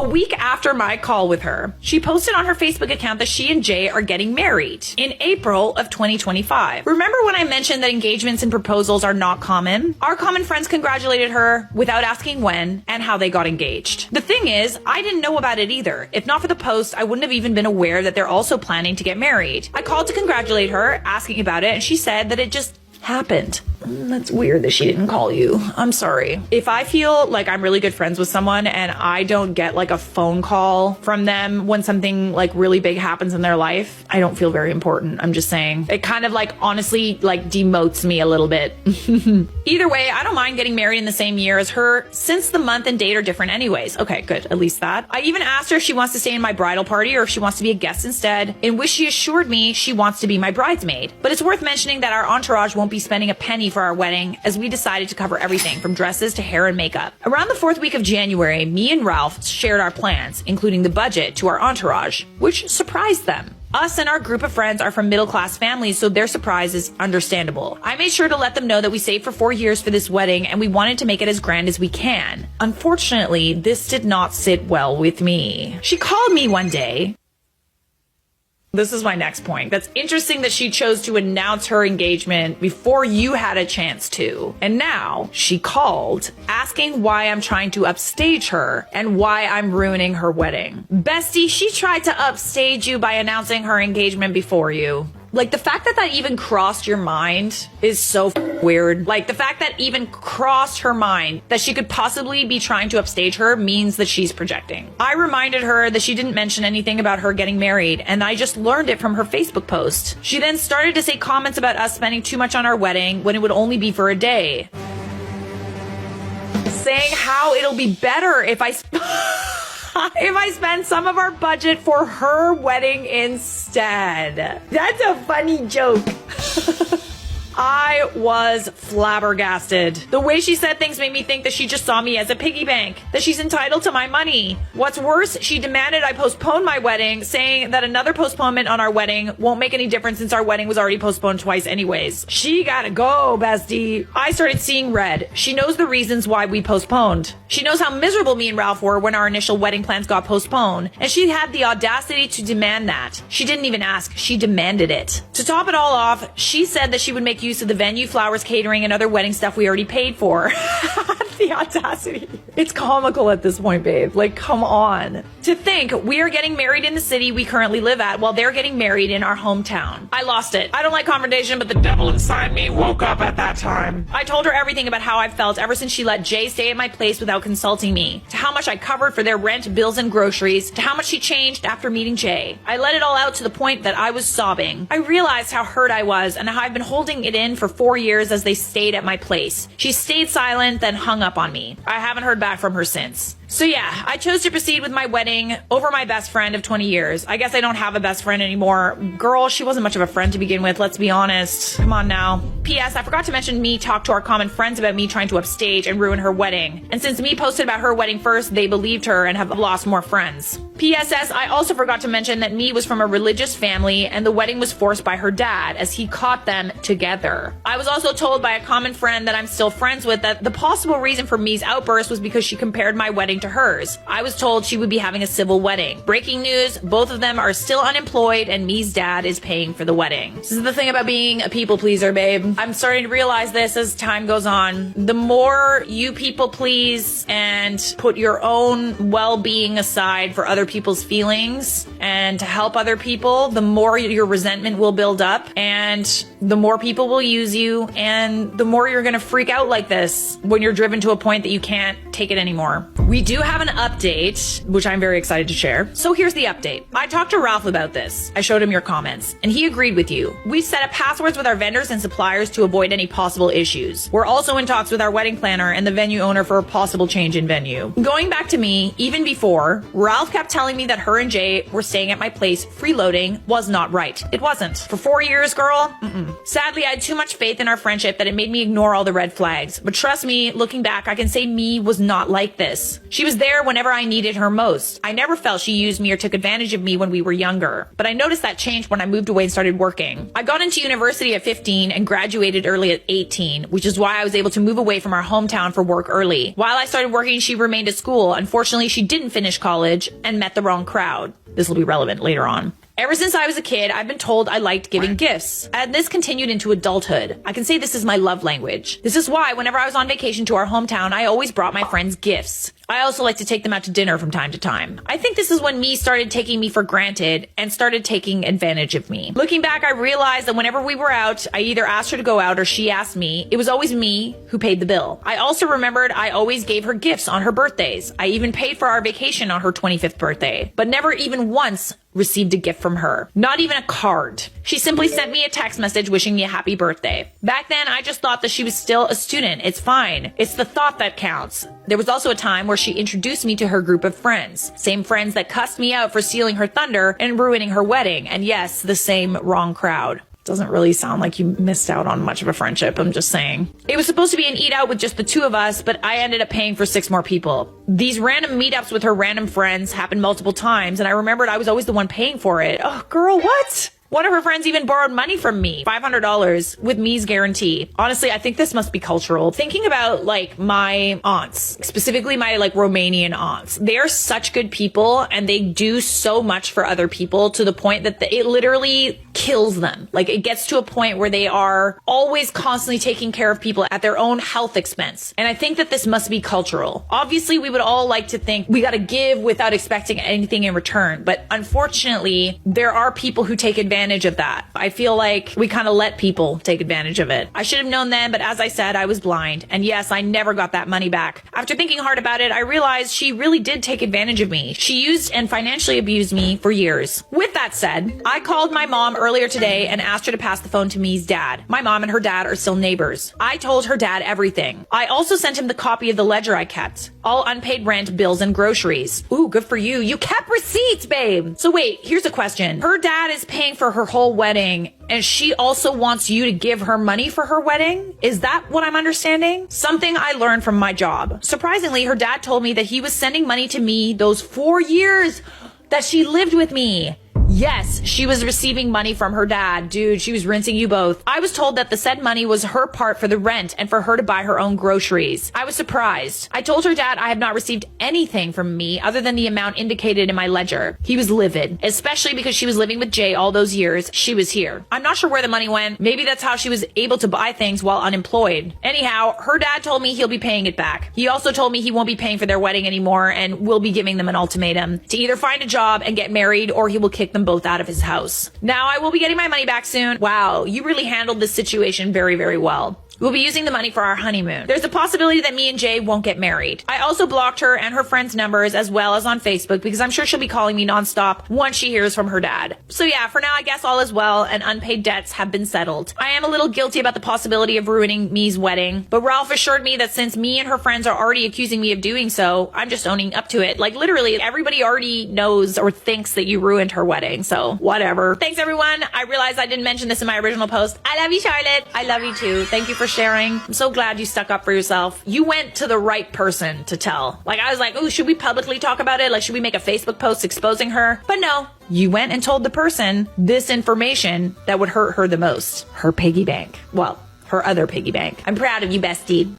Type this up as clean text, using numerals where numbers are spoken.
week after my call with her, she posted on her Facebook account that she and Jay are getting married in April of 2025. Remember when I mentioned that engagements and proposals are not common? Our common friends congratulated her without asking when and how they got engaged. The thing is, I didn't know about it either. If not for the post, I wouldn't have even been aware that they're also planning to get married. I called to congratulate her, asking about it, and she said that it just happened. That's weird that she didn't call you. I'm sorry. If I feel like I'm really good friends with someone and I don't get like a phone call from them when something like really big happens in their life, I don't feel very important. I'm just saying. It kind of like honestly like demotes me a little bit. Either way, I don't mind getting married in the same year as her since the month and date are different anyways. Okay, good. At least that. I even asked her if she wants to stay in my bridal party or if she wants to be a guest instead, in which she assured me she wants to be my bridesmaid. But it's worth mentioning that our entourage won't be spending a penny for our wedding, as we decided to cover everything from dresses to hair and makeup. Around the 4th week of January, me and Ralph shared our plans, including the budget, to our entourage, which surprised them. Us and our group of friends are from middle-class families, so their surprise is understandable. I made sure to let them know that we saved for 4 years for this wedding and we wanted to make it as grand as we can. Unfortunately, this did not sit well with me. She called me one day. This is my next point. That's interesting that she chose to announce her engagement before you had a chance to. And now she called asking why I'm trying to upstage her and why I'm ruining her wedding. Bestie, she tried to upstage you by announcing her engagement before you. Like, the fact that that even crossed your mind is so weird. Like, the fact that even crossed her mind that she could possibly be trying to upstage her means that she's projecting. I reminded her that she didn't mention anything about her getting married, and I just learned it from her Facebook post. She then started to say comments about us spending too much on our wedding when it would only be for a day. Saying how it'll be better if I spend some of our budget for her wedding instead. That's a funny joke. I was flabbergasted. The way she said things made me think that she just saw me as a piggy bank, that she's entitled to my money. What's worse, she demanded I postpone my wedding, saying that another postponement on our wedding won't make any difference since our wedding was already postponed twice anyways. She gotta go, bestie. I started seeing red. She knows the reasons why we postponed. She knows how miserable me and Ralph were when our initial wedding plans got postponed, and she had the audacity to demand that. She didn't even ask, she demanded it. To top it all off, she said that she would make use of the venue, flowers, catering, and other wedding stuff we already paid for. The audacity. It's comical at this point, babe. Like, come on. To think we are getting married in the city we currently live at while they're getting married in our hometown. I lost it. I don't like confrontation, but the devil inside me woke up at that time. I told her everything about how I felt ever since she let Jay stay at my place without consulting me, to how much I covered for their rent, bills, and groceries, to how much she changed after meeting Jay. I let it all out to the point that I was sobbing. I realized how hurt I was and how I've been holding it in for 4 years as they stayed at my place. She stayed silent, then hung up on me. I haven't heard back from her since. So yeah, I chose to proceed with my wedding over my best friend of 20 years. I guess I don't have a best friend anymore. Girl, she wasn't much of a friend to begin with, let's be honest. Come on now. P.S. I forgot to mention me talked to our common friends about me trying to upstage and ruin her wedding. And since me posted about her wedding first, they believed her and have lost more friends. P.S.S. I also forgot to mention that me was from a religious family and the wedding was forced by her dad as he caught them together. I was also told by a common friend that I'm still friends with that the possible reason for me's outburst was because she compared my wedding to hers. I was told she would be having a civil wedding. Breaking news, both of them are still unemployed and me's dad is paying for the wedding. This is the thing about being a people pleaser, babe. I'm starting to realize this as time goes on. The more you people please and put your own well-being aside for other people's feelings and to help other people, the more your resentment will build up and the more people will use you and the more you're gonna freak out like this when you're driven to a point that you can't take it anymore. We do have an update, which I'm very excited to share. So here's the update. I talked to Ralph about this. I showed him your comments, and he agreed with you. We've set up passwords with our vendors and suppliers to avoid any possible issues. We're also in talks with our wedding planner and the venue owner for a possible change in venue. Going back to me, even before, Ralph kept telling me that her and Jay were staying at my place freeloading was not right. It wasn't. For 4 years, girl? Sadly, I had too much faith in our friendship that it made me ignore all the red flags. But trust me, looking back, I can say me was not like this. She was there whenever I needed her most. I never felt she used me or took advantage of me when we were younger. But I noticed that changed when I moved away and started working. I got into university at 15 and graduated early at 18, which is why I was able to move away from our hometown for work early. While I started working, she remained at school. Unfortunately, she didn't finish college and met the wrong crowd. This will be relevant later on. Ever since I was a kid, I've been told I liked giving gifts, and this continued into adulthood. I can say this is my love language. This is why whenever I was on vacation to our hometown, I always brought my friends gifts. I also like to take them out to dinner from time to time. I think this is when me started taking me for granted and started taking advantage of me. Looking back, I realized that whenever we were out, I either asked her to go out or she asked me. It was always me who paid the bill. I also remembered I always gave her gifts on her birthdays. I even paid for our vacation on her 25th birthday, but never even once received a gift from her. Not even a card. She simply sent me a text message wishing me a happy birthday. Back then, I just thought that she was still a student. It's fine. It's the thought that counts. There was also a time where she introduced me to her group of friends. Same friends that cussed me out for stealing her thunder and ruining her wedding. And yes, the same wrong crowd. Doesn't really sound like you missed out on much of a friendship, I'm just saying. It was supposed to be an eat out with just the two of us, but I ended up paying for 6 more people. These random meetups with her random friends happened multiple times, and I remembered I was always the one paying for it. Oh, girl, what? One of her friends even borrowed money from me, $500 with me's guarantee. Honestly, I think this must be cultural. Thinking about like my aunts, specifically my like Romanian aunts, they are such good people and they do so much for other people to the point that it literally kills them. Like it gets to a point where they are always constantly taking care of people at their own health expense. And I think that this must be cultural. Obviously, we would all like to think we got to give without expecting anything in return. But unfortunately, there are people who take advantage of that. I feel like we kind of let people take advantage of it. I should have known then, but as I said, I was blind. And yes, I never got that money back. After thinking hard about it, I realized she really did take advantage of me. She used and financially abused me for years. With that said, I called my mom earlier today and asked her to pass the phone to me's dad. My mom and her dad are still neighbors. I told her dad everything. I also sent him the copy of the ledger I kept. All unpaid rent, bills, and groceries. Ooh, good for you. You kept receipts, babe. So wait, here's a question. Her dad is paying for her whole wedding, and she also wants you to give her money for her wedding? Is that what I'm understanding? Something I learned from my job. Surprisingly, her dad told me that he was sending money to me those 4 years that she lived with me. Yes, she was receiving money from her dad. Dude, she was rinsing you both. I was told that the said money was her part for the rent and for her to buy her own groceries. I was surprised. I told her dad I have not received anything from me other than the amount indicated in my ledger. He was livid, especially because she was living with Jay all those years she was here. I'm not sure where the money went. Maybe that's how she was able to buy things while unemployed. Anyhow, her dad told me he'll be paying it back. He also told me he won't be paying for their wedding anymore and will be giving them an ultimatum to either find a job and get married or he will kick them both out of his house. Now I will be getting my money back soon. Wow, you really handled this situation very, very well. We'll be using the money for our honeymoon. There's a possibility that me and Jay won't get married. I also blocked her and her friends' numbers as well as on Facebook because I'm sure she'll be calling me nonstop once she hears from her dad. So yeah, for now I guess all is well and unpaid debts have been settled. I am a little guilty about the possibility of ruining me's wedding, but Ralph assured me that since me and her friends are already accusing me of doing so, I'm just owning up to it. Like literally everybody already knows or thinks that you ruined her wedding, so whatever. Thanks everyone. I realized I didn't mention this in my original post. I love you, Charlotte. I love you too. Thank you for sharing. I'm so glad you stuck up for yourself. You went to the right person to tell. Like I was like, oh, should we publicly talk about it? Like, should we make a Facebook post exposing her? But no, you went and told the person this information that would hurt her the most. Her piggy bank. Well, her other piggy bank. I'm proud of you, bestie.